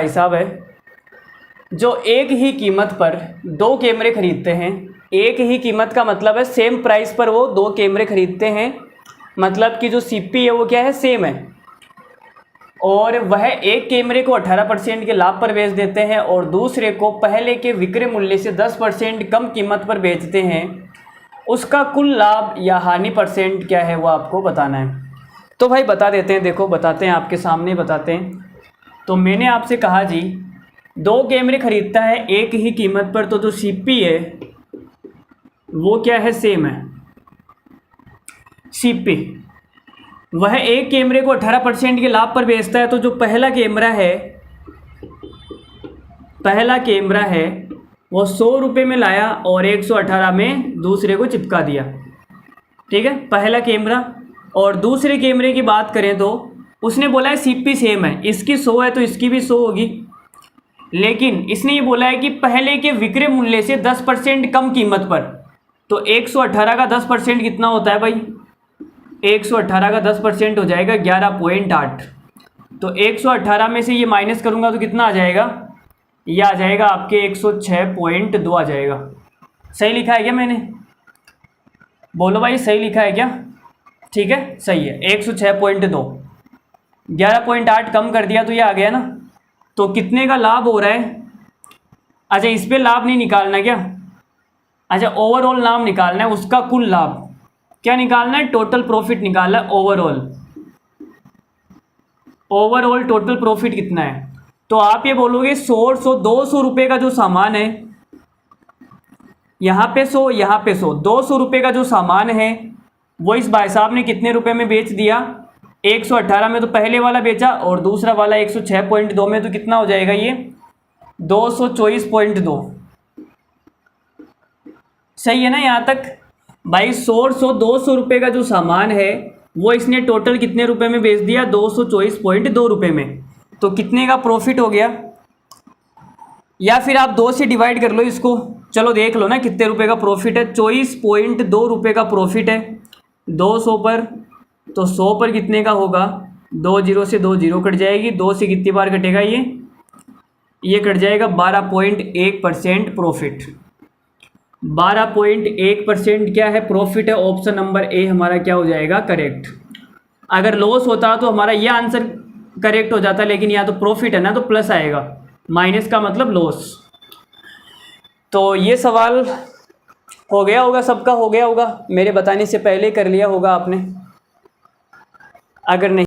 भाई साहब है जो एक ही कीमत पर दो कैमरे खरीदते हैं। एक ही कीमत का मतलब है सेम प्राइस पर वो दो कैमरे खरीदते हैं, मतलब कि जो सीपी है वो क्या है, सेम है। और वह एक कैमरे को 18% के लाभ पर बेच देते हैं और दूसरे को पहले के विक्रय मूल्य से 10% कम कीमत पर बेचते हैं। उसका कुल लाभ या हानि परसेंट क्या है वो आपको बताना है। तो भाई बता देते हैं, देखो बताते हैं, आपके सामने बताते हैं। तो मैंने आपसे कहा जी, दो कैमरे खरीदता है एक ही कीमत पर, तो जो सीपी है वो क्या है, सेम है। सीपी वह एक कैमरे को 18% के लाभ पर बेचता है, तो जो पहला कैमरा है वो 100 रुपये में लाया और 118 में दूसरे को चिपका दिया। ठीक है, पहला कैमरा। और दूसरे कैमरे की बात करें तो उसने बोला है सीपी सेम है, इसकी 100 है तो इसकी भी 100 होगी, लेकिन इसने ये बोला है कि पहले के विक्रय मूल्य से 10% कम कीमत पर। तो 118 का 10% कितना होता है भाई, 118 का 10% हो जाएगा 11.8। तो 118 में से ये माइनस करूँगा तो कितना आ जाएगा, ये आ जाएगा आपके 106.2 आ जाएगा। सही लिखा है क्या मैंने, बोलो भाई सही लिखा है क्या? ठीक है, सही है, 106.2। 11.8 कम कर दिया तो ये आ गया ना। तो कितने का लाभ हो रहा है? अच्छा इस पे लाभ नहीं निकालना क्या, अच्छा ओवरऑल लाभ निकालना है, उसका कुल लाभ क्या निकालना है, टोटल प्रॉफिट निकालना है। ओवरऑल टोटल प्रॉफिट कितना है? तो आप ये बोलोगे 200 रुपये का जो सामान है, यहाँ पे 100 यहाँ पे 100, 200 रुपये का जो सामान है वो इस भाई साहब ने कितने रुपए में बेच दिया, 118 में तो पहले वाला बेचा और दूसरा वाला 106.2 में, तो कितना हो जाएगा ये 224.2। सही है ना यहाँ तक भाई? 200 रुपये का जो सामान है वो इसने टोटल कितने रुपए में बेच दिया, 224.2 रुपये में। तो कितने का प्रॉफिट हो गया, या फिर आप 2 से डिवाइड कर लो इसको, चलो देख लो ना कितने रुपए का प्रॉफिट है। 24.2 रुपये का प्रॉफिट है 200 पर, तो 100 पर कितने का होगा, 2 जीरो से 2 जीरो कट जाएगी, 2 से कितनी बार कटेगा ये कट जाएगा 12.1% प्रॉफिट। 12.1% क्या है, प्रॉफिट है। ऑप्शन नंबर ए हमारा क्या हो जाएगा, करेक्ट। अगर लॉस होता तो हमारा यह आंसर करेक्ट हो जाता, लेकिन यहाँ तो प्रॉफिट है ना तो प्लस आएगा, माइनस का मतलब लॉस। तो ये सवाल हो गया होगा, सबका हो गया होगा, मेरे बताने से पहले कर लिया होगा आपने, अगर नहीं